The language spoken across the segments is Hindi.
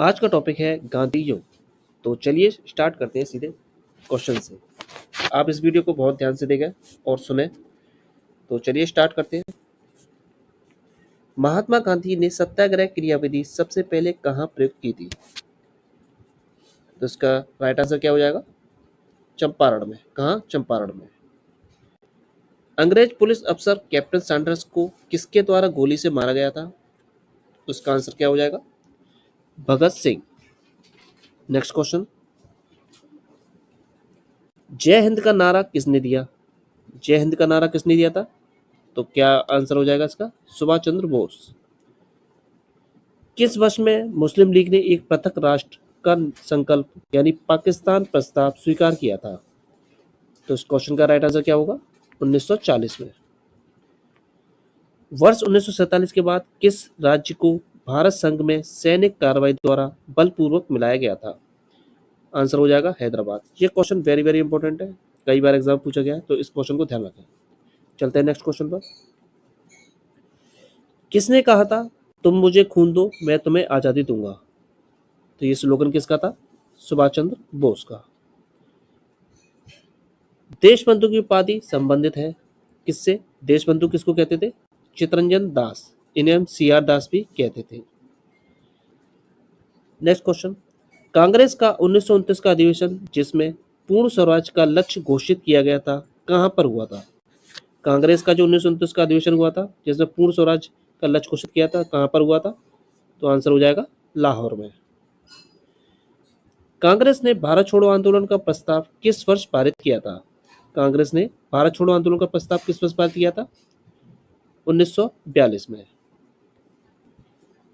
आज का टॉपिक है गांधी युग। तो चलिए स्टार्ट करते हैं सीधे क्वेश्चन से। आप इस वीडियो को बहुत ध्यान से देखें और सुने। तो चलिए स्टार्ट करते हैं। महात्मा गांधी ने सत्याग्रह क्रियाविधि सबसे पहले कहाँ प्रयोग की थी? तो इसका राइट आंसर क्या हो जाएगा? चंपारण में। कहाँ? चंपारण में। अंग्रेज पुलिस अफसर कैप्टन सैंडर्स को किसके द्वारा गोली से मारा गया था? तो इसका आंसर क्या हो जाएगा? भगत सिंह। नेक्स्ट क्वेश्चन, जय हिंद का नारा किसने दिया? जय हिंद का नारा किसने दिया था? तो क्या आंसर हो जाएगा इसका? सुभाष चंद्र बोस। किस वर्ष में मुस्लिम लीग ने एक पृथक राष्ट्र का संकल्प यानी पाकिस्तान प्रस्ताव स्वीकार किया था? तो इस क्वेश्चन का राइट आंसर क्या होगा? 1940 में। वर्ष 1947 के बाद किस राज्य को भारत संघ में सैनिक कार्रवाई द्वारा बलपूर्वक मिलाया गया था? आंसर हो जाएगा हैदराबाद। ये क्वेश्चन वेरी वेरी इंपॉर्टेंट है, कई बार एग्जाम पूछा गया है, तो इस क्वेश्चन को ध्यान रखें। चलते हैं नेक्स्ट क्वेश्चन पर। किसने कहा था तुम मुझे खून दो मैं तुम्हें आजादी दूंगा? तो ये स्लोगन किसका था? सुभाष चंद्र बोस का। देशबंधु की उपाधि संबंधित है किससे? देशबंधु किसको कहते थे? चितरंजन दास। इन्हें हम सीआर दास भी कहते थे। नेक्स्ट क्वेश्चन, कांग्रेस का 1929 का अधिवेशन जिसमें पूर्ण स्वराज का लक्ष्य घोषित किया गया था कहां पर हुआ था? कांग्रेस का जो 1929 का अधिवेशन हुआ था जिसमें पूर्ण स्वराज का लक्ष्य घोषित किया था, कहां पर हुआ था? तो आंसर हो जाएगा लाहौर में। कांग्रेस ने भारत छोड़ो आंदोलन का प्रस्ताव किस वर्ष पारित किया था? कांग्रेस ने भारत छोड़ो आंदोलन का प्रस्ताव किस वर्ष पारित किया था? 1942 में।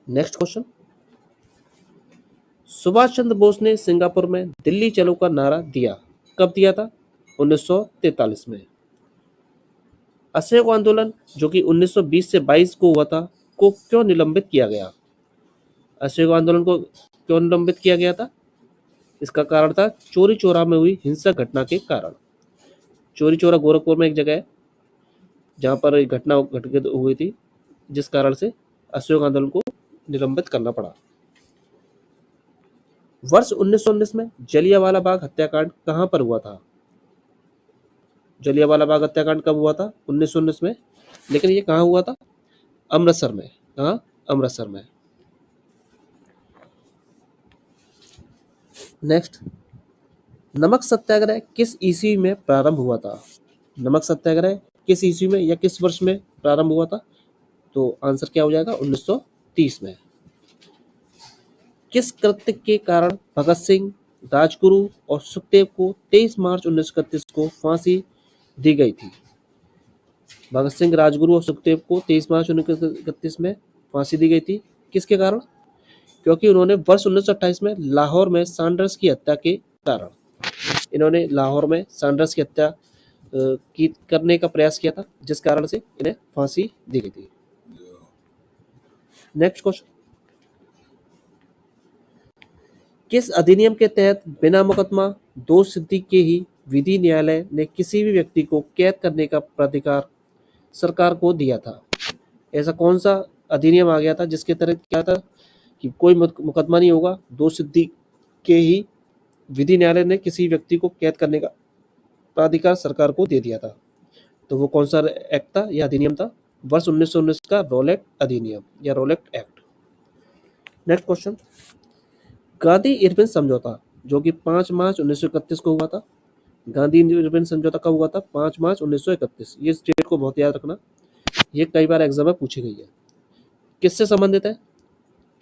नेक्स्ट क्वेश्चन, सुभाष चंद्र बोस ने सिंगापुर में दिल्ली चलो का नारा दिया, कब दिया था? 1943 में। असहयोग आंदोलन जो कि 1920 से 22 को हुआ था को क्यों निलंबित किया गया? असहयोग आंदोलन को क्यों निलंबित किया गया था? इसका कारण था चोरी चौरा में हुई हिंसक घटना के कारण। चोरी चौरा गोरखपुर में एक जगह है जहां पर एक घटना घटित हुई थी, जिस कारण से असहयोग आंदोलन को निलंबित करना पड़ा। वर्ष 1919 में जलियांवाला बाग हत्याकांड कहां पर हुआ था? जलियांवाला बाग हत्याकांड कब हुआ था? 1919 में। लेकिन ये कहां हुआ था? अमृतसर में। कहां? अमृतसर में। नेक्स्ट, नमक सत्याग्रह किस ईस्वी में प्रारंभ हुआ था? नमक सत्याग्रह किस ईस्वी में या किस वर्ष में प्रारंभ हुआ था? तो आंसर क्या हो जाएगा? 1930 में। किस कृत्य के कारण भगत सिंह, राजगुरु और सुखदेव को 23 मार्च 1931 को फांसी दी गई थी? भगत सिंह, राजगुरु और सुखदेव को 23 मार्च 1931 में फांसी दी गई थी। किसके कारण? क्योंकि उन्होंने वर्ष 1928 में लाहौर में सैंडर्स की हत्या के कारण, इन्होंने लाहौर में सैंडर्स की हत्या करने का प्रयास किया था, जिस कारण से इन्हें फांसी दी गई थी। नेक्स्ट क्वेश्चन, किस अधिनियम के तहत बिना मुकदमा दोष सिद्धि के ही विधि न्यायालय ने किसी भी व्यक्ति को कैद करने का प्राधिकार सरकार को दिया था? ऐसा कौन सा अधिनियम आ गया था जिसके तहत क्या था कि कोई मुकदमा नहीं होगा, दोष सिद्धि के ही विधि न्यायालय ने किसी व्यक्ति को कैद करने का प्राधिकार सरकार को दे दिया था? तो वो कौन सा एक्ट था या अधिनियम था? वर्ष 1919 का रॉलेट अधिनियम या Rowlatt act. Next question, Gandhi Irwin समझौता जो कि 5 मार्च 1931 को हुआ था, गांधी इरविन समझौता कब हुआ था? 5 मार्च 1931। ये डेट को बहुत याद रखना, ये कई बार एग्जाम में पूछी गई है। किससे संबंधित है?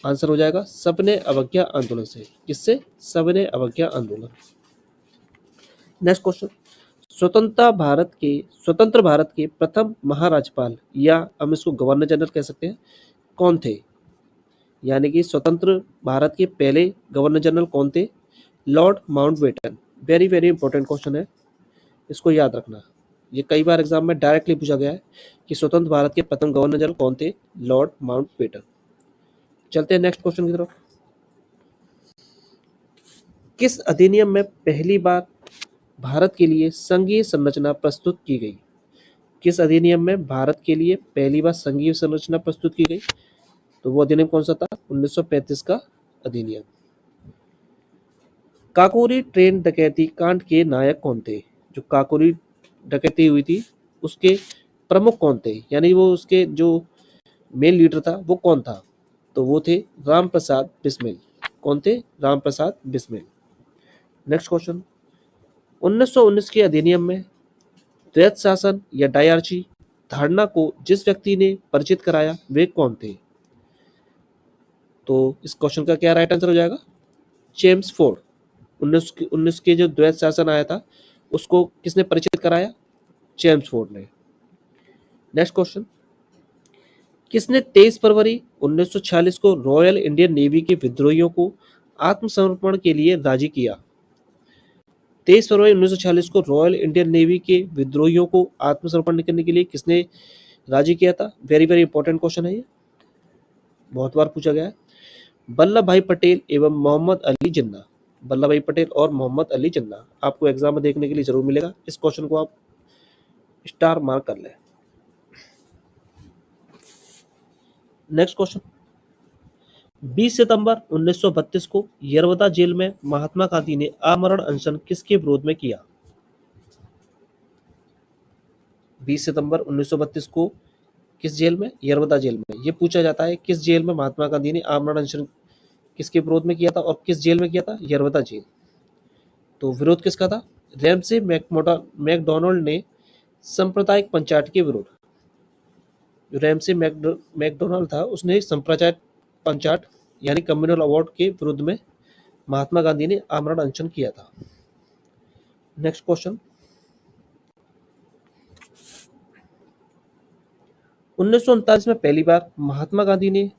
आंसर हो जाएगा सविनय अवज्ञा आंदोलन से। किससे? सविनय अवज्ञा आंदोलन। नेक्स्ट क्वेश्चन, स्वतंत्र भारत के प्रथम महाराज्यपाल या हम इसको गवर्नर जनरल कह सकते हैं, कौन थे? यानी कि स्वतंत्र भारत के पहले गवर्नर जनरल कौन थे? Lord Mountbatten. Very very important question है, इसको याद रखना। ये कई बार एग्जाम में डायरेक्टली पूछा गया है कि स्वतंत्र भारत के प्रथम गवर्नर जनरल कौन थे? Lord Mountbatten. चलते हैं नेक्स्ट क्वेश्चन की तरफ। किस अधिनियम में पहली बार भारत के लिए संघीय संरचना प्रस्तुत की गई? किस अधिनियम में भारत के लिए पहली बार संघीय संरचना प्रस्तुत की गई? तो वो अधिनियम कौन सा था? 1935 का अधिनियम। काकोरी ट्रेन डकैती कांड के नायक कौन थे? जो काकोरी डकैती हुई थी उसके प्रमुख कौन थे, यानी वो उसके जो मेन लीडर था वो कौन था? तो वो थे राम प्रसाद बिस्मिल। कौन थे? राम प्रसाद बिस्मिल। नेक्स्ट क्वेश्चन, 1919 के अधिनियम में द्वैत शासन या डायरची धारणा को जिस व्यक्ति ने परिचित कराया वे कौन थे? तो इस क्वेश्चन का क्या राइट आंसर हो जाएगा? James Ford. 1919 के जो द्वैत शासन आया था उसको किसने परिचित कराया? जेम्स फोर्ड ने। नेक्स्ट क्वेश्चन, किसने 23 फरवरी 1946 को रॉयल इंडियन नेवी के विद्रोहियों को आत्मसमर्पण के लिए राजी किया? 23 फरवरी 1946 को रॉयल इंडियन नेवी के विद्रोहियों को आत्मसमर्पण करने के लिए किसने राजी किया था? वेरी वेरी इंपॉर्टेंट क्वेश्चन है ये, बहुत बार पूछा गया है। वल्लभ भाई पटेल एवं मोहम्मद अली जिन्ना। वल्लभ भाई पटेल और मोहम्मद अली जिन्ना आपको एग्जाम में देखने के लिए जरूर मिलेगा। इस क्वेश्चन को आप स्टार मार्क कर लें। नेक्स्ट क्वेश्चन, 20 सितंबर 1932 को यरवदा जेल में महात्मा गांधी ने आमरण अनशन किसके विरोध में किया? 20 सितंबर 1932 को किस जेल में? यरवदा जेल में। ये पूछा जाता है किस जेल में महात्मा गांधी ने आमरण अनशन किसके विरोध में किया था और किस जेल में किया था? यरवदा जेल। तो विरोध किसका था? रैमसे मैकडोनाल्ड ने सांप्रदायिक पंचायत के विरोध। जो रैमसे मैकडोनाल्ड था उसने सांप्रदायिक पंचायत यानी कम्युनल अवार्ड के विरुद्ध में महात्मा गांधी ने आमरण अनशन किया था। नेक्स्ट क्वेश्चन, 1939 में पहली बार महात्मा गांधी ने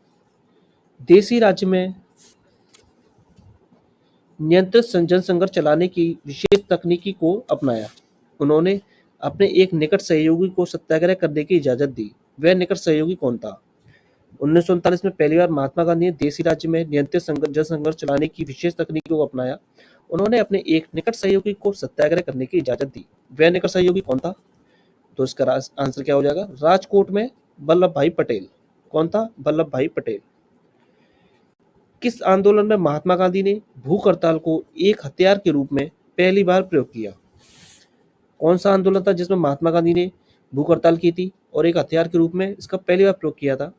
देसी राज्य में नियंत्रित जनसंघर्ष चलाने की विशेष तकनीकी को अपनाया। उन्होंने अपने एक निकट सहयोगी को सत्याग्रह करने की इजाजत दी। वह निकट सहयोगी कौन था? 1939 में पहली बार महात्मा गांधी ने देसी राज्य में नियंत्रित जनसंघर्ष चलाने की विशेष तकनीकों को अपनाया। उन्होंने अपने एक निकट सहयोगी को सत्याग्रह करने की इजाजत दी। वह निकट सहयोगी कौन था? तो इसका आंसर क्या हो जाएगा? राजकोट में वल्लभ भाई पटेल। कौन था? वल्लभ भाई पटेल। किस आंदोलन में महात्मा गांधी ने भूख हड़ताल को एक हथियार के रूप में पहली बार प्रयोग किया? कौन सा आंदोलन था जिसमें महात्मा गांधी ने भूख हड़ताल की थी और एक हथियार के रूप में इसका पहली बार प्रयोग किया था?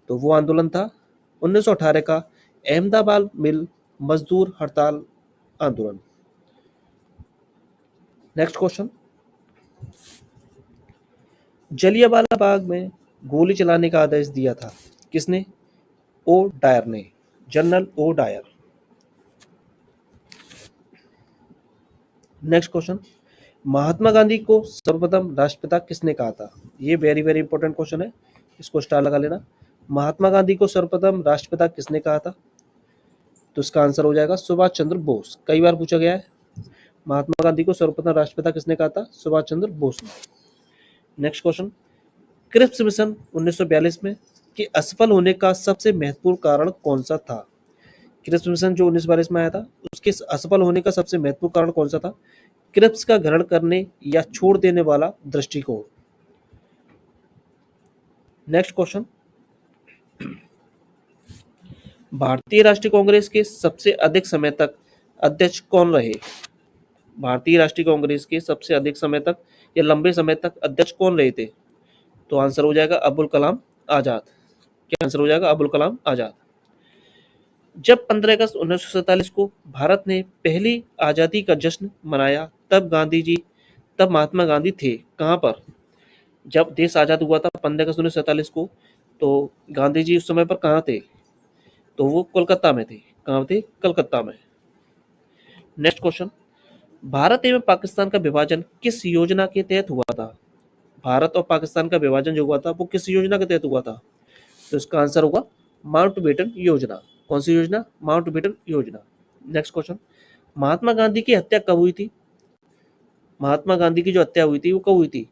तो वो आंदोलन था 1918 का अहमदाबाद मिल मजदूर हड़ताल आंदोलन। नेक्स्ट क्वेश्चन, जलियांवाला बाग में गोली चलाने का आदेश दिया था किसने? ओ डायर ने, general O Dyer. Next question, Mahatma Gandhi को सर्वप्रथम राष्ट्रपिता किसने कहा था? ये वेरी वेरी इंपॉर्टेंट क्वेश्चन है, इसको स्टार लगा लेना। महात्मा गांधी को सर्वप्रथम राष्ट्रपिता किसने कहा था? तो इसका आंसर हो जाएगा सुभाष चंद्र बोस। कई बार पूछा गया है, महात्मा गांधी को सर्वप्रथम राष्ट्रपिता किसने कहा था? सुभाष चंद्र बोस ने। नेक्स्ट क्वेश्चन, क्रिप्स मिशन 1942 में के असफल होने का सबसे महत्वपूर्ण कारण कौन सा था? क्रिप्स मिशन जो 1942 में आया था उसके असफल होने का सबसे महत्वपूर्ण कारण कौन सा था? क्रिप्स का ग्रहण करने या छोड़ देने वाला दृष्टिकोण। नेक्स्ट क्वेश्चन, भारतीय राष्ट्रीय कांग्रेस के सबसे अधिक समय तक अध्यक्ष कौन रहे? भारतीय राष्ट्रीय कांग्रेस के सबसे अधिक समय तक या लंबे समय तक अध्यक्ष कौन रहे थे? तो आंसर हो जाएगा अबुल कलाम आजाद। क्या आंसर हो जाएगा? अबुल कलाम आजाद। जब 15 अगस्त 1947 को भारत ने पहली आजादी का जश्न मनाया तब महात्मा गांधी थे कहां पर? जब देश आजाद हुआ था 15 अगस्त 1947 को, तो गांधी जी उस समय पर कहां थे? तो वो कोलकाता में थे। कहां थे? कलकत्ता में। नेक्स्ट क्वेश्चन, भारत एवं पाकिस्तान का विभाजन किस योजना के तहत हुआ था? भारत और पाकिस्तान का विभाजन जो हुआ था वो किस योजना के तहत हुआ था? तो इसका आंसर होगा माउंटबेटन योजना। कौन सी योजना? माउंटबेटन योजना। नेक्स्ट क्वेश्चन, महात्मा गांधी की हत्या कब हुई थी? महात्मा गांधी की जो हत्या हुई थी वो कब हुई थी?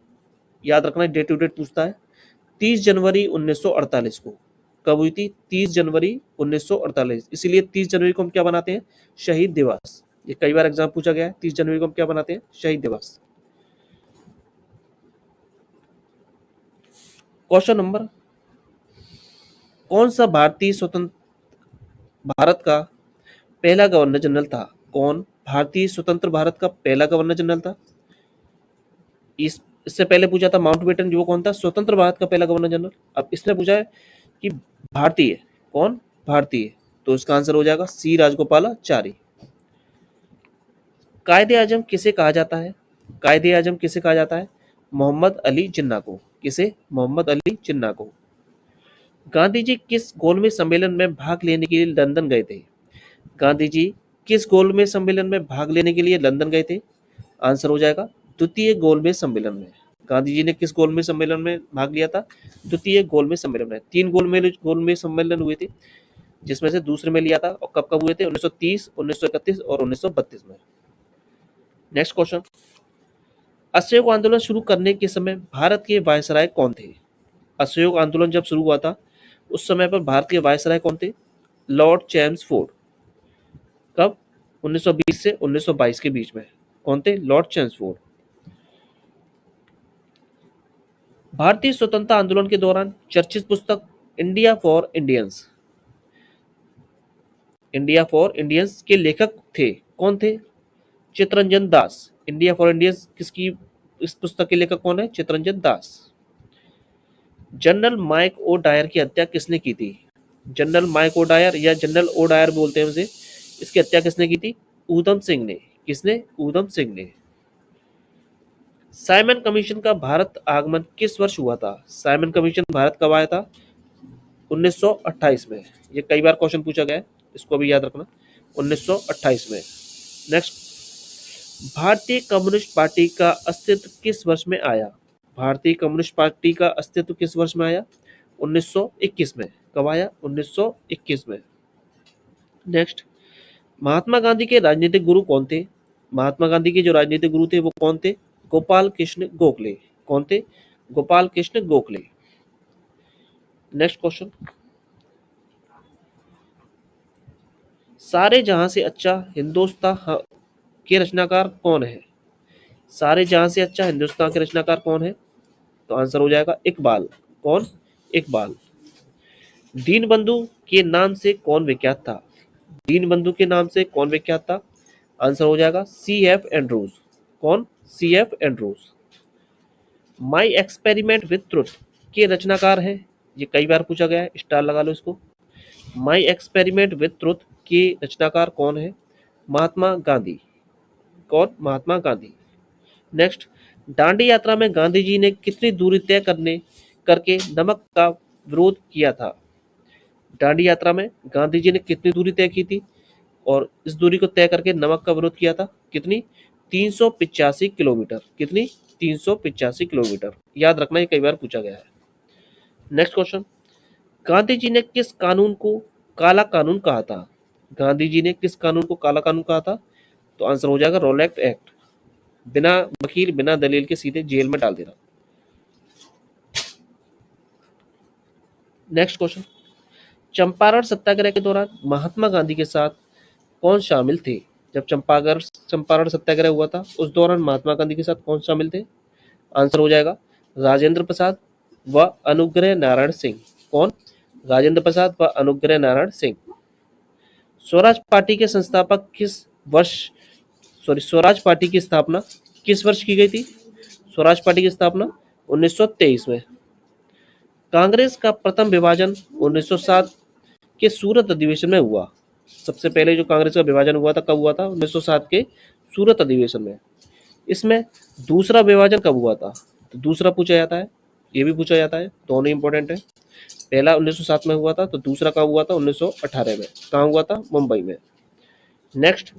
याद रखना, डेट टू डेट पूछता है। 30 जनवरी 1948 को। कब हुई थी? 30 जनवरी 1948। इसीलिए 30 जनवरी को हम क्या बनाते हैं? शहीद दिवस। ये कई बार एग्जाम पूछा गया है। 30 जनवरी को हम क्या बनाते हैं? शहीद दिवस। क्वेश्चन नंबर, कौन सा भारत का पहला गवर्नर जनरल था? कौन भारतीय स्वतंत्र भारत का पहला गवर्नर जनरल था? इससे पहले पूछा था माउंटबेटन, जो कौन था? स्वतंत्र भारत का पहला गवर्नर जनरल। अब इसने पूछा है कि भारतीय, कौन? भारतीय, तो इसका आंसर हो जाएगा सी राजगोपालाचारी। कायदे आजम किसे कहा जाता है? कायदे आजम किसे कहा जाता है? मोहम्मद अली जिन्ना को। किसे? मोहम्मद अली जिन्ना को। गांधी जी किस गोलमेज सम्मेलन में भाग लेने के लिए लंदन गए थे? गांधी जी किस गोलमेज सम्मेलन में भाग लेने के लिए लंदन गए थे? आंसर हो जाएगा द्वितीय गोलमेज सम्मेलन में। गांधी जी ने किस गोलमेज सम्मेलन में भाग लिया था? द्वितीय गोलमेज सम्मेलन में। 3 गोलमेज सम्मेलन हुए थे, जिसमें से दूसरे में लिया था। और कब कब हुए थे? 1930, 1931 और 1932 में। नेक्स्ट क्वेश्चन, असहयोग आंदोलन शुरू करने के समय भारत के वायसराय कौन थे? असहयोग आंदोलन जब शुरू हुआ था उस समय पर भारत के वायसराय कौन थे? Lord Chelmsford. कब? 1920 से 1922 के बीच में। कौन थे? Lord Chelmsford. भारतीय स्वतंत्रता आंदोलन के दौरान चर्चित पुस्तक India for Indians, India for Indians के लेखक थे, कौन थे? Chittaranjan Das. India for Indians किसकी, इस पुस्तक के लेखक कौन है? Chittaranjan Das. General mic O Dyer की हत्या किसने की थी? जनरल माइक ओ डायर या जनरल ओ डायर बोलते हैं उसे, इसकी हत्या किसने की थी? ऊधम सिंह ने। किसने? ऊधम सिंह ने। साइमन कमीशन का भारत आगमन किस वर्ष हुआ था? साइमन कमीशन भारत कब आया था? 1928 में। ये कई बार क्वेश्चन पूछा गया है, इसको भी याद रखना, 1928 में। नेक्स्ट, भारतीय कम्युनिस्ट पार्टी का अस्तित्व किस वर्ष में आया? भारतीय कम्युनिस्ट पार्टी का अस्तित्व किस वर्ष में आया? 1921 में। कब आया? 1921 में। नेक्स्ट, महात्मा गांधी के राजनीतिक गुरु कौन थे? महात्मा गांधी के जो राजनीतिक गुरु थे वो कौन थे? गोपाल कृष्ण गोखले। कौन थे? गोपाल कृष्ण गोखले। नेक्स्ट क्वेश्चन, सारे जहां से अच्छा हिंदुस्तान के रचनाकार कौन है? सारे जहां से अच्छा हिंदुस्तान के रचनाकार कौन है? तो आंसर हो जाएगा इकबाल। कौन? इकबाल। दीनबंधु के नाम से कौन विख्यात था? दीनबंधु के नाम से कौन विख्यात था? आंसर हो जाएगा सी एफ एंड्रूज। कौन? C F Andrews. My experiment with truth के रचनाकार हैं, ये कई बार पूछा गया है, स्टार लगा लो इसको। माई एक्सपेरिमेंट विथ ट्रुथ के रचनाकार कौन है? महात्मा गांधी। कौन? महात्मा गांधी। नेक्स्ट, दांडी यात्रा में गांधी जी ने कितनी दूरी तय करके नमक का विरोध किया था? दांडी यात्रा में गांधी जी ने कितनी दूरी तय की थी और इस दूरी को तय करके नमक का विरोध किया था? कितनी? 385 किलोमीटर। कितनी? 385 किलोमीटर। याद रखना, ये कई बार पूछा गया है। नेक्स्ट क्वेश्चन, गांधी जी ने किस कानून को काला कानून कहा था? गांधी जी ने किस कानून को काला कानून कहा था? तो आंसर हो जाएगा रोलैक्ट एक्ट। बिना वकील बिना दलील के सीधे जेल में डाल देना। नेक्स्ट क्वेश्चन, चंपारण सत्याग्रह के दौरान महात्मा गांधी के साथ कौन शामिल थे? जब चंपारण सत्याग्रह हुआ था उस दौरान महात्मा गांधी के साथ कौन शामिल थे? आंसर हो जाएगा राजेंद्र प्रसाद व अनुग्रह नारायण सिंह। कौन? राजेंद्र प्रसाद व अनुग्रह नारायण सिंह। स्वराज पार्टी के संस्थापक किस वर्ष, स्वराज पार्टी की स्थापना किस वर्ष की गई थी? स्वराज पार्टी की स्थापना 1923 में। कांग्रेस का प्रथम विभाजन 1907 के सूरत अधिवेशन में हुआ। सबसे पहले जो कांग्रेस का विभाजन हुआ था कब हुआ था? 1907 के सूरत अधिवेशन में। इसमें दूसरा विभाजन कब हुआ था? तो दूसरा पूछा जाता है, ये भी पूछा जाता है, दोनों इंपॉर्टेंट है। पहला 1907 में हुआ था, तो दूसरा कब हुआ था? 1918 में। कहाँ हुआ था? मुंबई में। नेक्स्ट,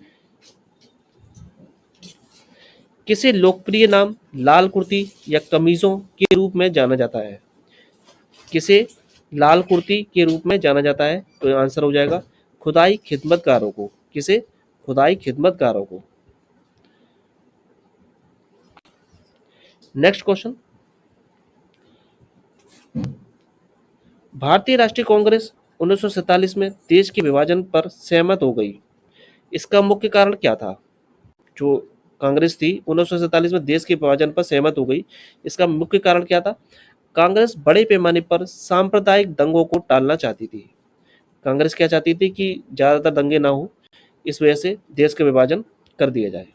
किसे लोकप्रिय नाम लाल कुर्ती या कमीजों के रूप में जाना जाता है? किसे लाल कुर्ती के रूप में जाना जाता है? तो आंसर हो जाएगा खुदाई खिदमतगारों को। किसे? खुदाई खिदमतगारों को। नेक्स्ट क्वेश्चन, भारतीय राष्ट्रीय कांग्रेस 1947 में देश के विभाजन पर सहमत हो गई, इसका मुख्य कारण क्या था? जो कांग्रेस थी 1947 में देश के विभाजन पर सहमत हो गई, इसका मुख्य कारण क्या था? कांग्रेस बड़े पैमाने पर सांप्रदायिक दंगों को टालना चाहती थी। कांग्रेस क्या चाहती थी? कि ज्यादातर दंगे ना हो, इस वजह से देश का विभाजन कर दिया जाए।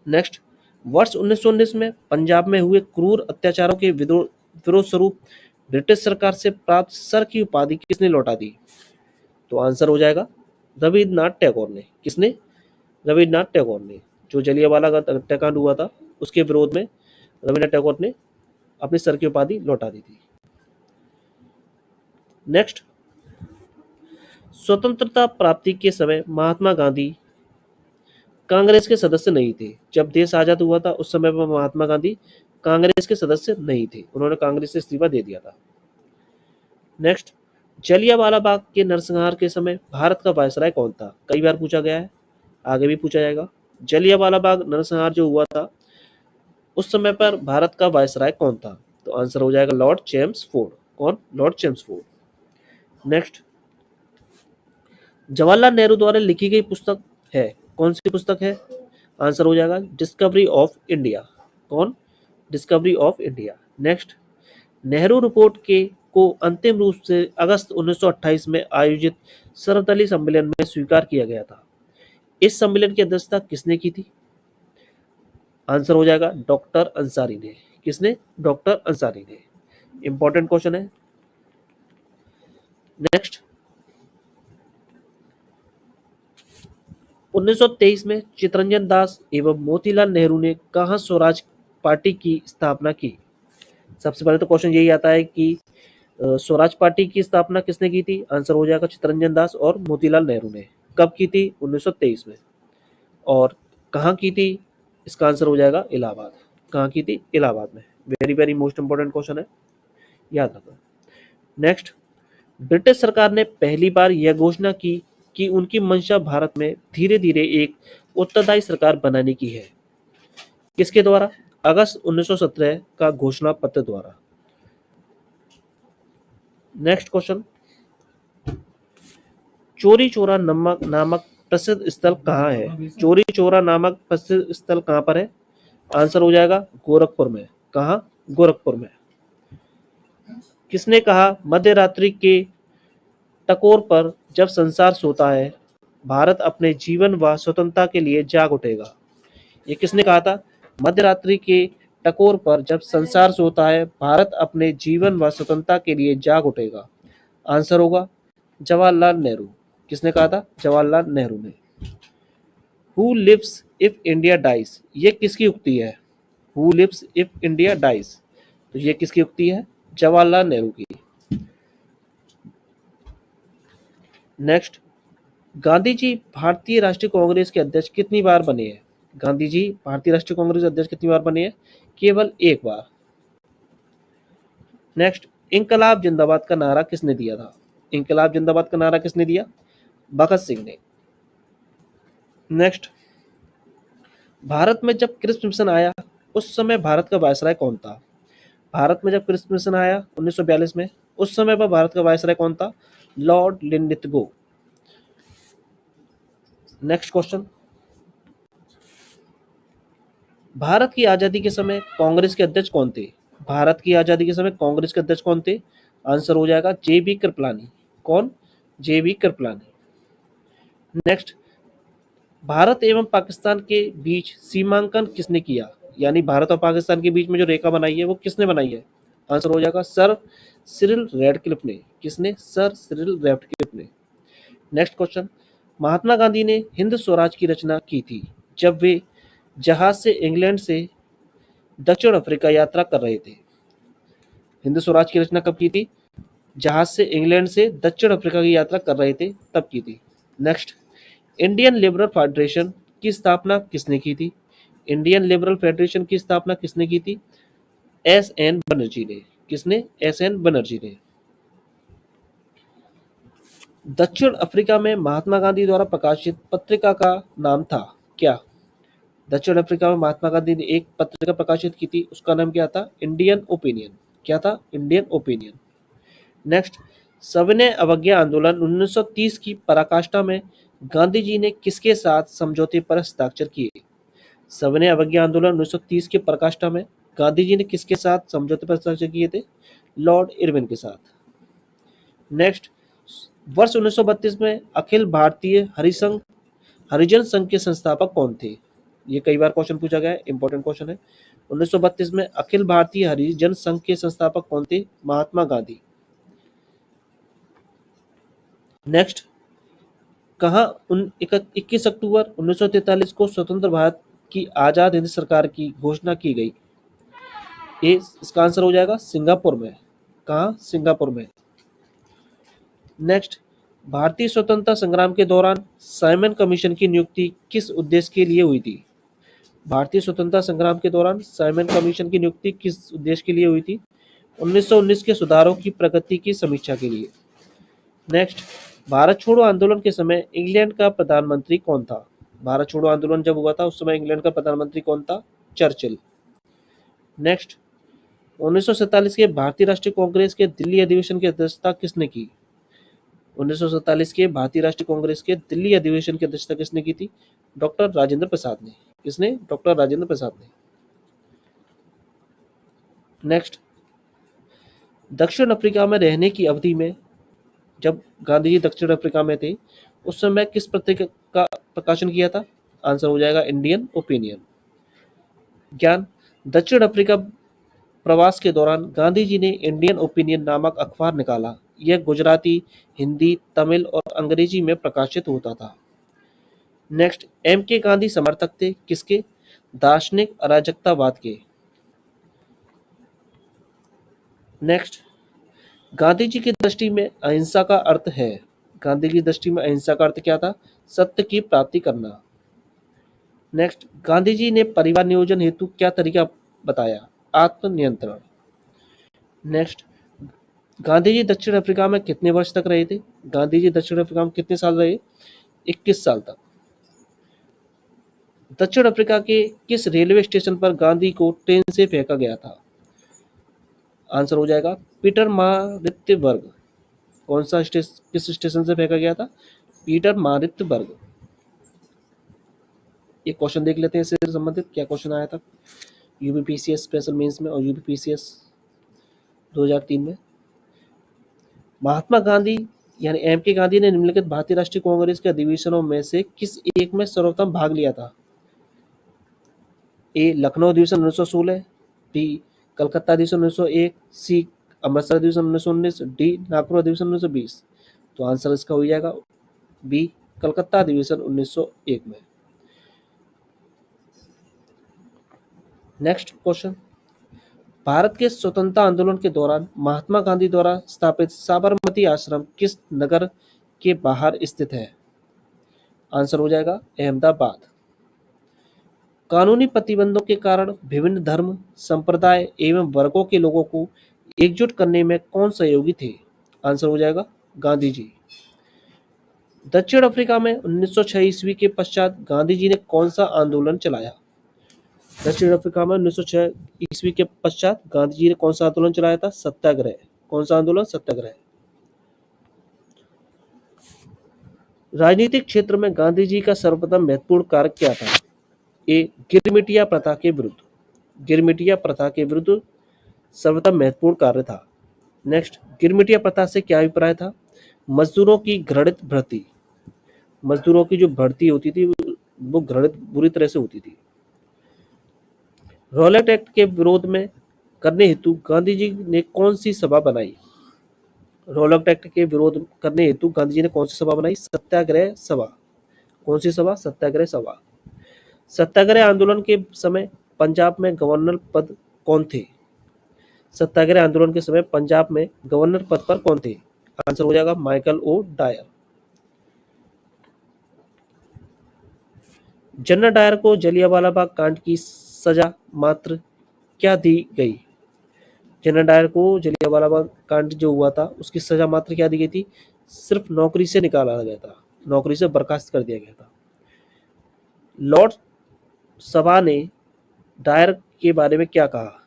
नेक्स्ट, वर्ष 1919 में पंजाब में हुए क्रूर अत्याचारों के विरोध स्वरूप ब्रिटिश सरकार से प्राप्त सर की उपाधि किसने लौटा दी? तो आंसर हो जाएगा रविन्द्रनाथ टैगोर ने। किसने? रविन्द्रनाथ टैगोर ने। जो जलियांवाला बाग हत्याकांड हुआ था उसके विरोध में रविन्द्रनाथ टैगोर ने अपनी सर की उपाधि लौटा दी थी। नेक्स्ट, स्वतंत्रता प्राप्ति के समय महात्मा गांधी कांग्रेस के सदस्य नहीं थे। जब देश आजाद हुआ था उस समय पर महात्मा गांधी कांग्रेस के सदस्य नहीं थे, उन्होंने कांग्रेस से इस्तीफा दे दिया था। नेक्स्ट, जलियांवाला बाग के नरसंहार के समय भारत का वायसराय कौन था? कई बार पूछा गया है, आगे भी पूछा जाएगा। जलियांवाला बाग नरसंहार जो हुआ था उस समय पर भारत का वायसराय कौन था? तो आंसर हो जाएगा लॉर्ड चेम्सफोर्ड। कौन? Lord Chelmsford. Next, Jawaharlal Nehru द्वारा लिखी गई पुस्तक है, कौन सी पुस्तक है? आंसर हो जाएगा डिस्कवरी ऑफ इंडिया। कौन? Discovery of India. Next, Nehru report के को अंतिम रूप से अगस्त 1928 में आयोजित सर्वदलीय सम्मेलन में स्वीकार किया गया था। इस सम्मेलन की अध्यक्षता किसने की थी? आंसर हो जाएगा डॉक्टर अंसारी ने। किसने? डॉक्टर अंसारी ने। इंपॉर्टेंट क्वेश्चन है। नेक्स्ट, 1923 में चित्तरंजन दास एवं मोतीलाल नेहरू ने कहाँ स्वराज पार्टी की स्थापना की? सबसे पहले तो क्वेश्चन यही आता है कि स्वराज पार्टी की स्थापना किसने की थी? आंसर हो जाएगा चित्तरंजन दास और मोतीलाल नेहरू ने। कब की थी? 1923 में। और कहाँ की थी? इसका आंसर हो जाएगा इलाहाबाद। कहाँ की थी? इलाहाबाद में। Very very most important question है, याद रखो। नेक्स्ट, ब्रिटिश सरकार ने पहली बार यह घोषणा की कि उनकी मंशा भारत में धीरे धीरे एक उत्तरदायी सरकार बनाने की है। किसके द्वारा? अगस्त 1917 का घोषणा पत्र द्वारा। नेक्स्ट क्वेश्चन, चौरी चौरा नामक प्रसिद्ध स्थल कहाँ है? चौरी चौरा नामक प्रसिद्ध स्थल कहाँ पर है? आंसर हो जाएगा गोरखपुर में। कहाँ? गोरखपुर में। किसने कहा मध्य रात्रि के टकोर पर जब संसार सोता है भारत अपने जीवन व स्वतंत्रता के लिए जाग उठेगा? ये किसने कहा था? मध्य रात्रि के टकोर पर जब संसार सोता है भारत अपने जीवन व स्वतंत्रता के लिए जाग उठेगा। आंसर होगा जवाहरलाल नेहरू। किसने कहा था? जवाहरलाल नेहरू ने। Who lives if India dies, ये किसकी उक्ति है? Who lives if India dies, तो ये किसकी उक्ति है? जवाहरलाल नेहरू की। नेक्स्ट, गांधी जी भारतीय राष्ट्रीय कांग्रेस के अध्यक्ष कितनी बार बने हैं? गांधी जी भारतीय राष्ट्रीय कांग्रेस अध्यक्ष कितनी बार बने हैं? केवल एक बार। नेक्स्ट, इंकलाब जिंदाबाद का नारा किसने दिया था? इंकलाब जिंदाबाद का नारा किसने दिया? भगत सिंह ने। नेक्स्ट, भारत में जब क्रिप्स मिशन आया उस समय भारत का वायसराय कौन था? भारत में जब क्रिप्स मिशन आया 1942 में, उस समय पर भारत का वायसराय कौन था? Lord Linlithgow. Next question, Bharat की आजादी के समय कांग्रेस के अध्यक्ष कौन थे? भारत की आजादी के समय कांग्रेस के अध्यक्ष कौन थे? आंसर हो जाएगा जे.बी. कृपलानी। कौन? जे.बी. कृपलानी। नेक्स्ट, भारत एवं पाकिस्तान के बीच सीमांकन किसने किया? यानी भारत और पाकिस्तान के बीच में जो रेखा बनाई है वो किसने बनाई है? आंसर हो जाएगा सर सिरिल रैडक्लिफ ने। किसने? सर सिरिल रैडक्लिफ ने। नेक्स्ट क्वेश्चन, महात्मा गांधी ने हिंद स्वराज की रचना की थी जब वे जहाज से इंग्लैंड से दक्षिण अफ्रीका यात्रा कर रहे थे। हिंद स्वराज की रचना कब की थी? जहाज से इंग्लैंड से दक्षिण अफ्रीका की यात्रा कर रहे थे तब की थी। नेक्स्ट, इंडियन लिबरल फेडरेशन की स्थापना किसने की थी? इंडियन लिबरल फेडरेशन की स्थापना किसने की थी? एस.एन. बनर्जी ने। किसने? एस.एन. बनर्जी ने। दक्षिण अफ्रीका में महात्मा गांधी द्वारा प्रकाशित पत्रिका का नाम था क्या? दक्षिण अफ्रीका में महात्मा गांधी ने एक पत्रिका प्रकाशित की थी, उसका नाम क्या था? Indian opinion. क्या था? Indian opinion. नेक्स्ट, सविनय अवज्ञा आंदोलन 1930 की पराकाष्ठा में गांधी जी ने किसके साथ समझौते पर हस्ताक्षर किए? सविनय अवज्ञा आंदोलन 1930 की पराकाष्ठा में गांधी जी ने किसके साथ समझौते पर हस्ताक्षर किए थे? लॉर्ड इरविन के साथ। नेक्स्ट, वर्ष 1932 में अखिल भारतीय हरिजन संघ के संस्थापक कौन थे? ये कई बार क्वेश्चन पूछा गया है, इंपॉर्टेंट क्वेश्चन है। 1932 में अखिल भारतीय हरिजन संघ के संस्थापक कौन थे? महात्मा गांधी। नेक्स्ट, कहाँ 21 अक्टूबर 1943 को स्वतंत्र भारत की आजाद हिंद सरकार की घोषणा की गई? ये इसका आंसर हो जाएगा सिंगापुर में। कहाँ? सिंगापुर में। नेक्स्ट, भारतीय स्वतंत्रता संग्राम के दौरान साइमन कमीशन की नियुक्ति किस उद्देश्य के लिए हुई थी? भारतीय स्वतंत्रता संग्राम के दौरान साइमन कमीशन की नियुक्ति किस उद्देश्य के लिए हुई थी? 1919 के सुधारों की प्रगति की समीक्षा के लिए। नेक्स्ट, भारत छोड़ो आंदोलन के समय इंग्लैंड का प्रधानमंत्री कौन था? भारत छोड़ो आंदोलन जब हुआ था उस समय इंग्लैंड का प्रधानमंत्री कौन था? चर्चिल। नेक्स्ट, 1947 के भारतीय राष्ट्रीय कांग्रेस के दिल्ली अधिवेशन की अध्यक्षता किसने की? 1947 के भारतीय राष्ट्रीय कांग्रेस के दिल्ली अधिवेशन की अध्यक्षता किसने की थी? डॉक्टर राजेंद्र प्रसाद ने। किसने? डॉक्टर राजेंद्र प्रसाद ने। नेक्स्ट, दक्षिण अफ्रीका में रहने की अवधि में जब गांधी जी दक्षिण अफ्रीका में थे उस समय किस पत्रिका का प्रकाशन किया था? आंसर हो जाएगा इंडियन ओपिनियन। ज्ञान, दक्षिण अफ्रीका प्रवास के दौरान गांधी जी ने इंडियन ओपिनियन नामक अखबार निकाला। यह गुजराती, हिंदी, तमिल और अंग्रेजी में प्रकाशित होता था। नेक्स्ट, एम के गांधी समर्थक थे किसके? दार्शनिक अराजकतावाद के। नेक्स्ट, गांधी जी की दृष्टि में अहिंसा का अर्थ है? गांधी की दृष्टि में अहिंसा का अर्थ क्या था? सत्य की प्राप्ति करना। नेक्स्ट, गांधी जी ने परिवार नियोजन हेतु क्या तरीका बताया? आत्मनियंत्रण। नेक्स्ट, गांधी जी दक्षिण अफ्रीका में कितने वर्ष तक रहे थे? गांधी जी दक्षिण अफ्रीका में कितने साल रहे? 21 साल तक। दक्षिण अफ्रीका के किस रेलवे स्टेशन पर गांधी को ट्रेन से फेंका गया था? आंसर हो जाएगा पीटरमारित्सबर्ग। कौन सा किस स्टेशन से फेंका गया था? पीटरमारित्सबर्ग। एक क्वेश्चन देख लेते हैं इससे संबंधित क्या क्वेश्चन आया था यूपीपीसीएस स्पेशल मेंस में और यूपीपीसीएस 2003 में। महात्मा गांधी यानी एम के गांधी ने निम्नलिखित भारतीय राष्ट्रीय कांग्रेस के अधिवेशनों में से किस एक में सर्वप्रथम भाग लिया था? ए लखनऊ अधिवेशन 1916, बी कलकत्ता अधिवेशन 1901, सी अमृतसर अधिवेशन 1919, डी नागपुर अधिवेशन 1920। तो आंसर इसका हो जाएगा बी कलकत्ता अधिवेशन 1901 में। नेक्स्ट क्वेश्चन, भारत के स्वतंत्रता आंदोलन के दौरान महात्मा गांधी द्वारा स्थापित साबरमती आश्रम किस नगर के बाहर स्थित है? आंसर हो जाएगा अहमदाबाद। कानूनी प्रतिबंधों के कारण विभिन्न धर्म, संप्रदाय एवं वर्गों के लोगों को एकजुट करने में कौन सहयोगी थे? आंसर हो जाएगा गांधी जी। दक्षिण अफ्रीका में 1906 ईस्वी के पश्चात गांधी जी ने कौन सा आंदोलन चलाया? दक्षिण अफ्रीका में 1906 ईस्वी के पश्चात गांधी जी ने कौन सा आंदोलन चलाया था? सत्याग्रह। कौन सा आंदोलन? सत्याग्रह। राजनीतिक क्षेत्र में गांधी जी का सर्वप्रथम महत्वपूर्ण कार्य क्या था? ए गिरमिटिया प्रथा के विरुद्ध। गिरमिटिया प्रथा के विरुद्ध सर्वप्रथम महत्वपूर्ण कार्य था। नेक्स्ट, गिरमिटिया प्रथा से क्या अभिप्राय था? मजदूरों की घृणित भर्ती। मजदूरों की जो भर्ती होती थी वो घृणित बुरी तरह से होती थी। रॉलेट एक्ट के विरोध में करने हेतु गांधी जी ने कौन सी सभा बनाई? रॉलेट एक्ट के विरोध करने हेतु गांधी जी ने कौन सी सभा बनाई? सत्याग्रह सभा। कौन सी सभा? सत्याग्रह सभा। सत्याग्रह आंदोलन के समय पंजाब में गवर्नर पद कौन थे? सत्याग्रह आंदोलन के समय पंजाब में गवर्नर पद पर कौन थे? आंसर हो जाएगा Michael O Dwyer. General Dyer को जलियांवाला बाग कांड की सजा मात्र क्या दी गई? जनरल डायर को जलियांवाला बाग कांड जो हुआ था उसकी सजा मात्र क्या दी गई थी? सिर्फ नौकरी से निकाला गया था, नौकरी से बर्खास्त कर दिया गया था। लॉर्ड सभा ने डायर के बारे में क्या कहा?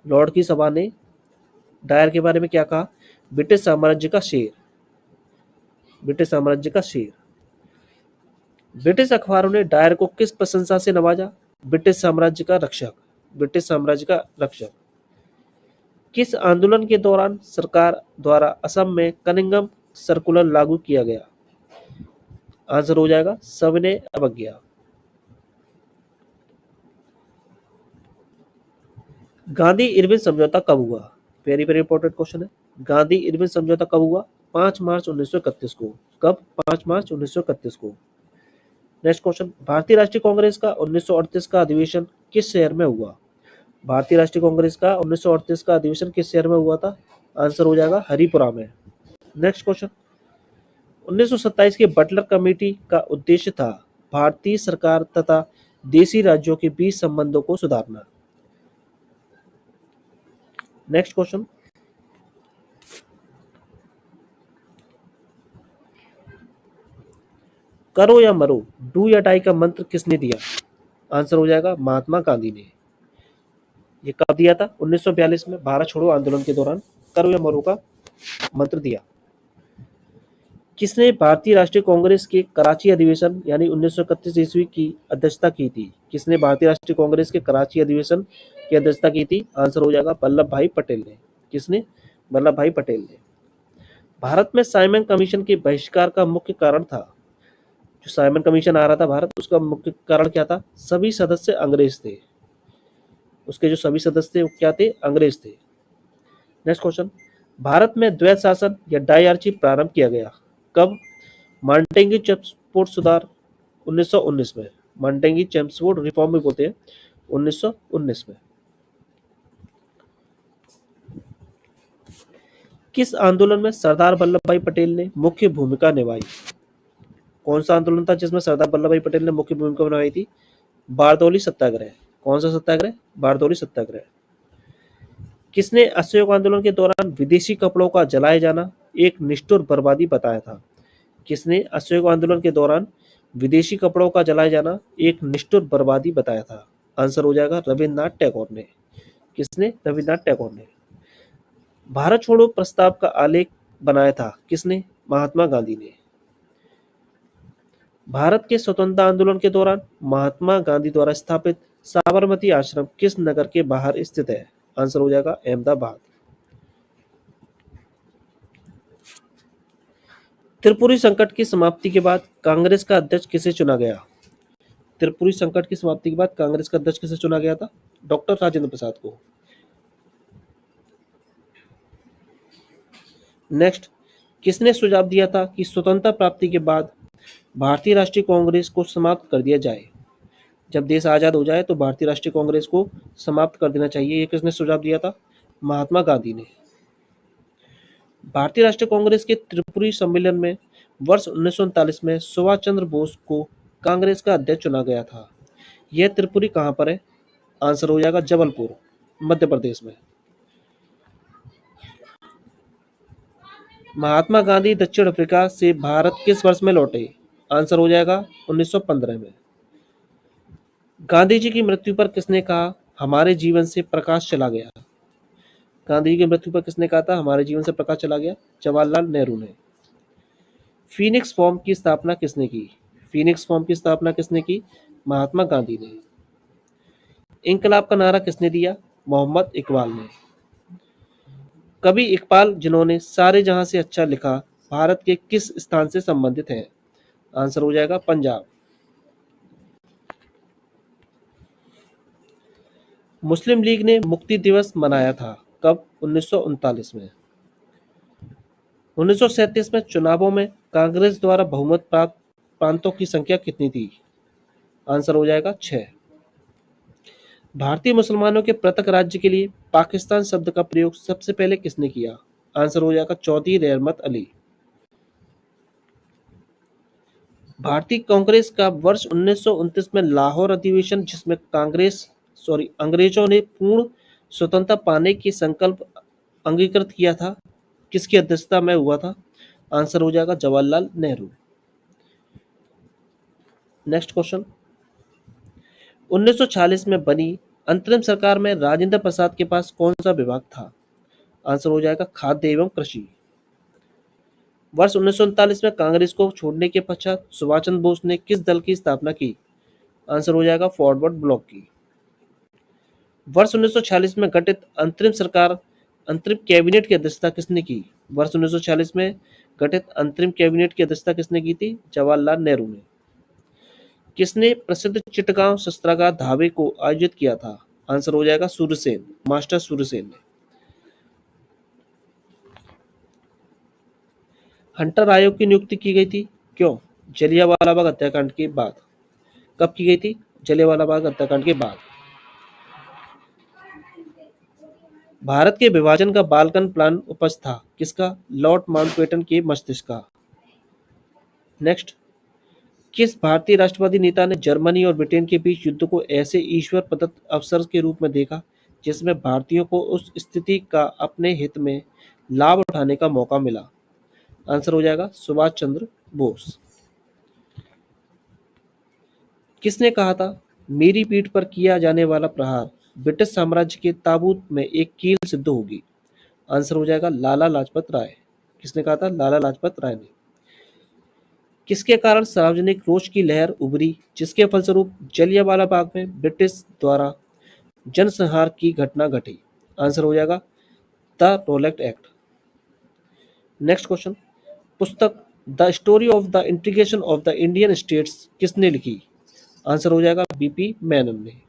लॉर्ड की सभा ने डायर के बारे में क्या कहा? ब्रिटिश साम्राज्य का शेर। ब्रिटिश साम्राज्य का शेर। ब्रिटिश अखबारों ने डायर को किस प्रशंसा से नवाजा? ब्रिटिश साम्राज्य का रक्षक। ब्रिटिश साम्राज्य का रक्षक। किस आंदोलन के दौरान सरकार द्वारा असम में कनिंघम सर्कुलर लागू किया गया? आंसर हो जाएगा सविनय अवज्ञा। गांधी इरविन समझौता कब हुआ? वेरी वेरी इंपॉर्टेंट क्वेश्चन है। गांधी इरविन समझौता कब हुआ? 5 मार्च 1931 को। कब? 5 मार्च 1931 को। नेक्स्ट क्वेश्चन, भारतीय राष्ट्रीय कांग्रेस का 1938 का अधिवेशन किस शहर में हुआ? भारतीय राष्ट्रीय कांग्रेस का 1938 का अधिवेशन किस शहर में हुआ था? आंसर हो जाएगा हरिपुरा में। नेक्स्ट क्वेश्चन, 1927 की बटलर कमेटी का उद्देश्य था भारतीय सरकार तथा देशी राज्यों के बीच संबंधों को सुधारना। नेक्स्ट क्वेश्चन, करो या मरो, डू या डाई का मंत्र किसने दिया? आंसर हो जाएगा महात्मा गांधी ने। ये कब दिया था? 1942 में भारत छोड़ो आंदोलन के दौरान करो या मरो का मंत्र दिया। किसने भारतीय राष्ट्रीय कांग्रेस के कराची अधिवेशन यानी 1931 ईस्वी की अध्यक्षता की थी? किसने भारतीय राष्ट्रीय कांग्रेस के कराची अधिवेशन की अध्यक्षता की थी? आंसर हो जाएगा वल्लभ भाई पटेल ने। किसने? वल्लभ भाई पटेल ने। भारत में साइमन कमीशन के बहिष्कार का मुख्य कारण था, जो साइमन कमीशन आ रहा था भारत, उसका मुख्य कारण क्या था? सभी सदस्य अंग्रेज थे। उसके जो सभी सदस्य थे वो क्या थे? अंग्रेज थे। नेक्स्ट क्वेश्चन, भारत में द्वैत शासन या डायआर्ची प्रारंभ किया गया कब? मांटेंगी चेम्सफोर्ड सुधार 1919 में। मांटेंगी चेम्सफोर्ड रिफॉर्म भी बोलते हैं, 1919 में। किस आंदोलन में सरदार वल्लभ भाई पटेल ने मुख्य भूमिका निभाई? कौन सा आंदोलन था जिसमें सरदार वल्लभ भाई पटेल ने मुख्य भूमिका निभाई थी? बारदौली सत्याग्रह। कौन सा सत्याग्रह? बारदौली सत्याग्रह। किसने असहयोग आंदोलन के दौरान विदेशी कपड़ों का जलाए जाना एक निष्ठुर बर्बादी बताया था? किसने असहयोग आंदोलन के दौरान विदेशी कपड़ों का जलाए जाना एक निष्ठुर बर्बादी बताया था? आंसर हो जाएगा रविन्द्रनाथ टैगोर ने। किसने? रविन्द्रनाथ टैगोर ने। भारत छोड़ो प्रस्ताव का आलेख बनाया था किसने? महात्मा गांधी ने। भारत के स्वतंत्रता आंदोलन के दौरान महात्मा गांधी द्वारा स्थापित साबरमती आश्रम किस नगर के बाहर स्थित है? आंसर हो जाएगा अहमदाबाद। त्रिपुरी संकट की समाप्ति के बाद कांग्रेस का अध्यक्ष किसे चुना गया? त्रिपुरी संकट की समाप्ति के बाद कांग्रेस का अध्यक्ष किसे चुना गया था? डॉक्टर राजेंद्र प्रसाद को। नेक्स्ट, किसने सुझाव दिया था कि स्वतंत्रता प्राप्ति के बाद भारतीय राष्ट्रीय कांग्रेस को समाप्त कर दिया जाए? जब देश आजाद हो जाए तो भारतीय राष्ट्रीय कांग्रेस को समाप्त कर देना चाहिए। ये किसने सुझाव दिया था? महात्मा गांधी ने। भारतीय राष्ट्रीय कांग्रेस के त्रिपुरी सम्मेलन में वर्ष 1939 में सुभाष चंद्र बोस को कांग्रेस का अध्यक्ष चुना गया था। यह त्रिपुरी कहां पर है? आंसर हो जाएगा जबलपुर, मध्य प्रदेश में। महात्मा गांधी दक्षिण अफ्रीका से भारत किस वर्ष में लौटे? आंसर हो जाएगा 1915 में। गांधी जी की मृत्यु पर किसने कहा हमारे जीवन से प्रकाश चला गया? गांधी जी की मृत्यु पर किसने कहा था हमारे जीवन से प्रकाश चला गया? जवाहरलाल नेहरू ने। फीनिक्स फॉर्म की स्थापना किसने की? फीनिक्स फॉर्म की स्थापना किसने की? महात्मा गांधी ने। इंकलाब का नारा किसने दिया? मोहम्मद इकबाल ने। कवि इकबाल जिन्होंने सारे जहां से अच्छा लिखा भारत के किस स्थान से संबंधित है? आंसर हो जाएगा पंजाब। मुस्लिम लीग ने मुक्ति दिवस मनाया था कब? 1939 में। 1937 में चुनावों में कांग्रेस द्वारा बहुमत प्राप्त प्रांतों की संख्या कितनी थी? आंसर हो जाएगा 6। भारतीय मुसलमानों के पृथक राज्य के लिए पाकिस्तान शब्द का प्रयोग सबसे पहले किसने किया? आंसर हो जाएगा चौधरी रहमत अली। भारतीय कांग्रेस का वर्ष 1929 में लाहौर अधिवेशन जिसमें अंग्रेजों ने पूर्ण स्वतंत्रता पाने की संकल्प अंगीकृत किया था, किसकी अध्यक्षता में हुआ था? आंसर हो जाएगा जवाहरलाल नेहरू। नेक्स्ट क्वेश्चन, 1946 में बनी अंतरिम सरकार में राजेंद्र प्रसाद के पास कौन सा विभाग था? आंसर हो जाएगा खाद्य एवं कृषि। वर्ष 1939 में कांग्रेस को छोड़ने के पश्चात सुभाष चंद्र बोस ने किस दल की स्थापना की? आंसर हो जाएगा फॉरवर्ड ब्लॉक की। वर्ष 1946 में गठित अंतरिम सरकार अंतरिम कैबिनेट की अध्यक्षता किसने की? वर्ष 1946 में गठित अंतरिम कैबिनेट की अध्यक्षता किसने की थी? जवाहरलाल नेहरू ने। किसने प्रसिद्ध चिटगांव शस्त्रागार धावे को आयोजित किया था? आंसर हो जाएगा सूर्यसेन, मास्टर सूर्यसेन ने। हंटर आयोग की नियुक्ति की गई थी, क्यों? जलियांवाला बाग हत्याकांड के बाद। कब की गई थी? जलियांवाला बाग हत्याकांड के बाद। भारत के विभाजन का बालकन प्लान उपज था, किसका? लॉर्ड माउंटबेटन के मस्तिष्क का। नेक्स्ट, किस भारतीय राष्ट्रवादी नेता ने जर्मनी और ब्रिटेन के बीच युद्ध को ऐसे ईश्वर प्रदत्त अवसर के रूप में देखा जिसमें भारतीयों को उस स्थिति का अपने हित में लाभ उठाने का मौका मिला? आंसर हो जाएगा सुभाष चंद्र बोस। किसने कहा था मेरी पीठ पर किया जाने वाला प्रहार ब्रिटिश साम्राज्य के ताबूत में एक कील सिद्ध होगी? आंसर हो जाएगा लाला लाजपत राय। किसने कहा था? लाला लाजपत राय ने। किसके कारण सार्वजनिक रोष की लहर उभरी जिसके फलस्वरूप जलियांवाला बाग में ब्रिटिश द्वारा जनसंहार की घटना घटी? आंसर हो जाएगा the Rowlatt act. Next question, पुस्तक the story of the integration of the Indian states किसने लिखी? आंसर हो जाएगा बीपी मेनन ने।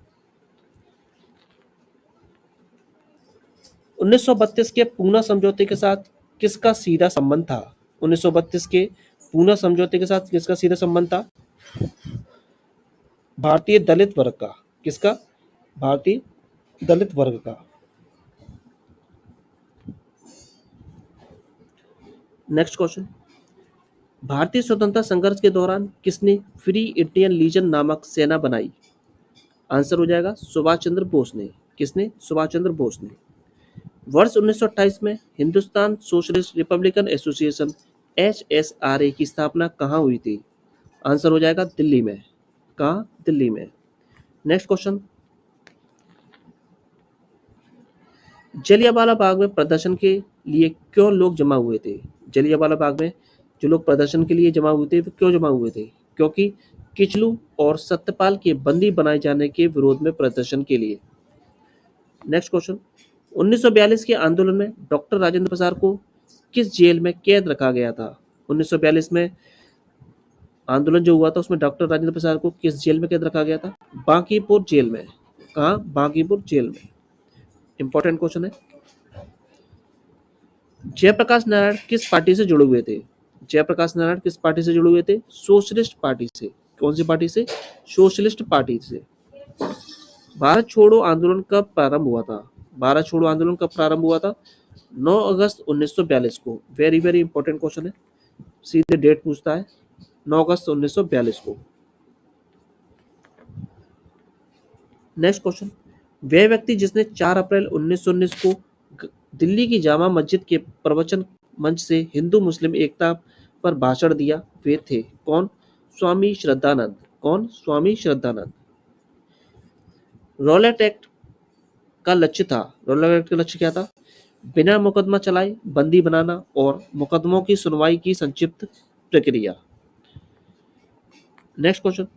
1932 के पूना समझौते के साथ किसका सीधा संबंध था? 1932 के पूना समझौते के साथ किसका सीधा संबंध था? भारतीय दलित वर्ग का। किसका? भारतीय दलित वर्ग का। नेक्स्ट क्वेश्चन, भारतीय स्वतंत्रता संघर्ष के दौरान किसने फ्री इंडियन लीजन नामक सेना बनाई? आंसर हो जाएगा सुभाष चंद्र बोस ने। किसने? सुभाष चंद्र बोस ने। वर्ष 1928 में Hindustan socialist Republican association HSRA की स्थापना कहाँ हुई थी? आंसर हो जाएगा दिल्ली में। कहाँ? दिल्ली में। नेक्स्ट क्वेश्चन, जलियांवाला बाग में प्रदर्शन के लिए क्यों लोग जमा हुए थे? जलियांवाला बाग में जो लोग प्रदर्शन के लिए जमा हुए थे वो क्यों जमा हुए थे? क्योंकि किचलू और सत्यपाल के बंदी बनाए जाने के विरोध में प्रदर्शन के लिए। नेक्स्ट क्वेश्चन, 1942 के आंदोलन में डॉक्टर राजेंद्र प्रसाद को किस जेल में कैद रखा गया था? 1942 में आंदोलन जो हुआ था उसमें डॉक्टर राजेंद्र प्रसाद को किस जेल में कैद रखा गया था? बांकीपुर जेल में। कहाँ? बांकीपुर जेल में। इंपॉर्टेंट क्वेश्चन है। जयप्रकाश नारायण किस पार्टी से जुड़े हुए थे? जयप्रकाश नारायण किस पार्टी से जुड़े हुए थे? सोशलिस्ट पार्टी से। कौन सी पार्टी से? सोशलिस्ट पार्टी से। भारत छोड़ो आंदोलन कब प्रारंभ हुआ था? भारत छोड़ो आंदोलन कब प्रारंभ हुआ था? 9 अगस्त 1942 को। वेरी वेरी इंपॉर्टेंट क्वेश्चन है, सीधे डेट पूछता है। 9 अगस्त 1942 को। नेक्स्ट क्वेश्चन, वह व्यक्ति जिसने 4 अप्रैल 1919 को दिल्ली की जामा मस्जिद के प्रवचन मंच से हिंदू मुस्लिम एकता पर भाषण दिया वे थे कौन? स्वामी श्रद्धानंद। कौन? स्वामी श्रद्धानंद। रॉलेट एक्ट का लक्ष्य था, रॉलेट एक्ट का लक्ष्य क्या था? बिना मुकदमा चलाए बंदी बनाना और मुकदमों की सुनवाई की संक्षिप्त प्रक्रिया। नेक्स्ट क्वेश्चन,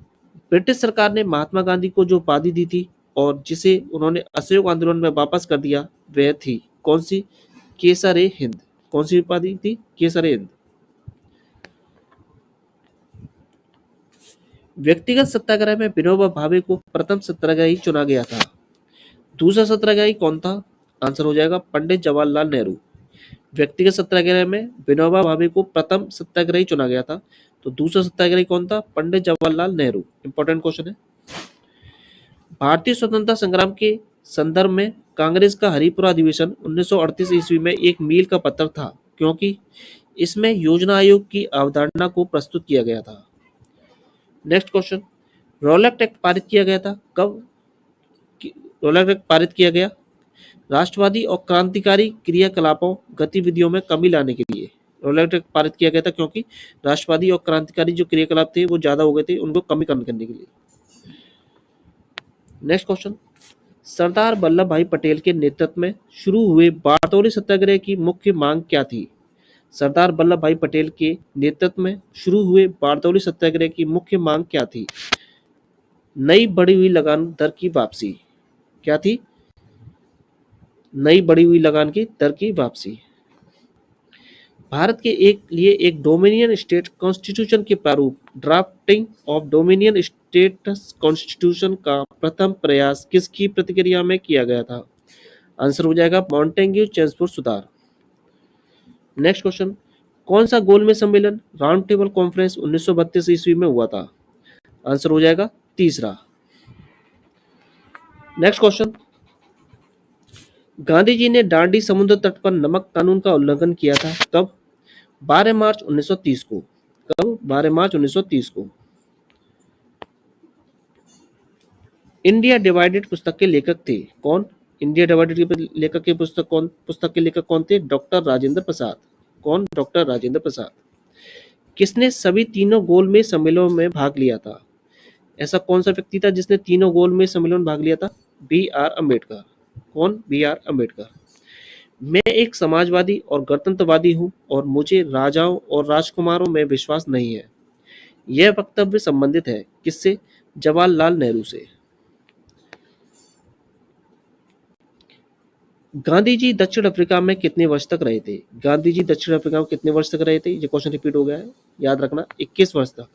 ब्रिटिश सरकार ने महात्मा गांधी को जो उपाधि दी थी और जिसे उन्होंने असहयोग आंदोलन में वापस कर दिया वह थी कौन सी? केसर ए हिंद। कौन सी उपाधि थी? केसर ए हिंद। व्यक्तिगत सत्याग्रह में विनोबा भावे को प्रथम सत्याग्रही चुना गया था। दूसरा सत्याग्रही कौन था? आंसर हो जाएगा पंडित जवाहरलाल नेहरू। व्यक्तिगत सत्याग्रह में विनोबा भावे को प्रथम सत्याग्रही चुना गया था, तो दूसरा सत्याग्रही कौन था? पंडित जवाहरलाल नेहरू। इंपॉर्टेंट क्वेश्चन है। भारतीय स्वतंत्रता संग्राम के संदर्भ में कांग्रेस का हरिपुरा अधिवेशन 1938 ईस्वी में एक मील का पत्थर था क्योंकि इसमें योजना आयोग की अवधारणा को प्रस्तुत किया गया था। नेक्स्ट क्वेश्चन, रॉलेट एक्ट पारित किया गया था कब? रॉलेट एक्ट पारित किया गया राष्ट्रवादी और क्रांतिकारी क्रियाकलापों गतिविधियों में कमी लाने के लिए। रॉलेट एक्ट पारित किया गया था क्योंकि राष्ट्रवादी और क्रांतिकारी जो क्रियाकलाप थे वो ज्यादा हो गए थे, उनको कमी करने के लिए। नेक्स्ट क्वेश्चन, सरदार वल्लभ भाई पटेल के नेतृत्व में शुरू हुए बारदौली सत्याग्रह की मुख्य मांग क्या थी? सरदार वल्लभ भाई पटेल के नेतृत्व में शुरू हुए बारदौली सत्याग्रह की मुख्य मांग क्या थी? नई बढ़ी हुई लगान दर की वापसी। क्या थी? नई बढ़ी हुई लगान की दर की वापसी। भारत के लिए एक डोमिनियन स्टेट कॉन्स्टिट्यूशन के प्रारूप drafting of dominion states constitution का प्रथम प्रयास किसकी प्रतिक्रिया में किया गया था? आंसर हो जाएगा मॉन्टेग्यू चेम्सफोर्ड सुधार। नेक्स्ट क्वेश्चन, कौन सा गोलमेज सम्मेलन राउंड टेबल कॉन्फ्रेंस 1932 ईस्वी में हुआ था? आंसर हो जाएगा तीसरा। नेक्स्ट क्वेश्चन, गांधी जी ने दांडी समुद्र तट पर नमक कानून का उल्लंघन किया था कब? 12 मार्च 1930 को। कब? 12 मार्च 1930 को। इंडिया डिवाइडेड पुस्तक के लेखक थे कौन? इंडिया डिवाइडेड के लेखक के पुस्तक के लेखक कौन थे? डॉक्टर राजेंद्र प्रसाद। कौन? डॉक्टर राजेंद्र प्रसाद। किसने सभी तीनों गोलमेज सम्मेलनों में भाग लिया था? ऐसा कौन सा व्यक्ति था जिसने तीनों गोलमेज सम्मेलन में भाग लिया था? B R Ambedkar. कौन? B R Ambedkar. मैं एक समाजवादी और गणतंत्रवादी हूं और मुझे राजाओं और राजकुमारों में विश्वास नहीं है। यह वक्तव्य संबंधित है किससे? जवाहरलाल नेहरू से। गांधी जी दक्षिण अफ्रीका में कितने वर्ष तक रहे थे? गांधी जी दक्षिण अफ्रीका में कितने वर्ष तक रहे थे? ये क्वेश्चन रिपीट हो गया है, याद रखना, 21 वर्ष तक।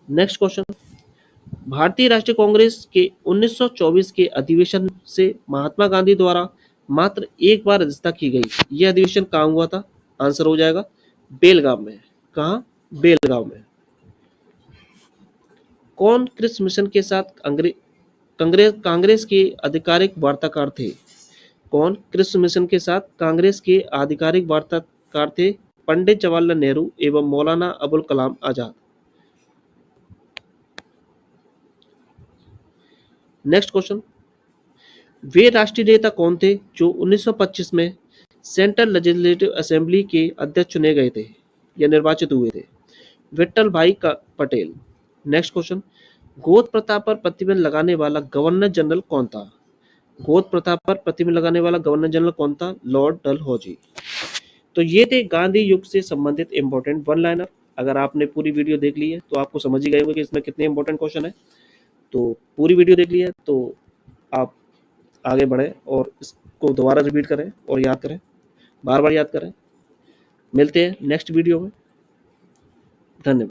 नेक्स्ट क्वेश्चन, भारतीय राष्ट्रीय कांग्रेस के 1924 के अधिवेशन से महात्मा गांधी द्वारा मात्र एक बार अध्यक्षता की गई। यह अधिवेशन कहाँ हुआ था? आंसर हो जाएगा बेलगाम में। कहाँ? बेलगाम में। कौन क्रिस मिशन के साथ कांग्रेस के आधिकारिक वार्ताकार थे? कौन क्रिस मिशन के साथ कांग्रेस के आधिकारिक वार्ताकार थे? पंडित जवाहरलाल नेहरू एवं मौलाना अबुल कलाम आजाद। नेक्स्ट क्वेश्चन, वे राष्ट्रीय नेता कौन थे जो 1925 में सेंट्रल लेजिस्लेटिव असेंबली के अध्यक्ष चुने गए थे या निर्वाचित हुए थे? विट्ठल भाई पटेल। नेक्स्ट क्वेश्चन, गोद प्रथा पर प्रतिबंध लगाने वाला गवर्नर जनरल कौन था? गोद प्रथा पर प्रतिबंध लगाने वाला गवर्नर जनरल कौन था? लॉर्ड डलहौजी। तो ये थे गांधी युग से संबंधित इंपॉर्टेंट वन लाइनर। अगर आपने पूरी वीडियो देख ली है तो आपको समझ ही गए होंगे कि इसमें कितने इंपॉर्टेंट क्वेश्चन है। तो पूरी वीडियो देख ली है तो आप आगे बढ़ें और इसको दोबारा रिपीट करें और याद करें, बार बार याद करें। मिलते हैं नेक्स्ट वीडियो में। धन्यवाद।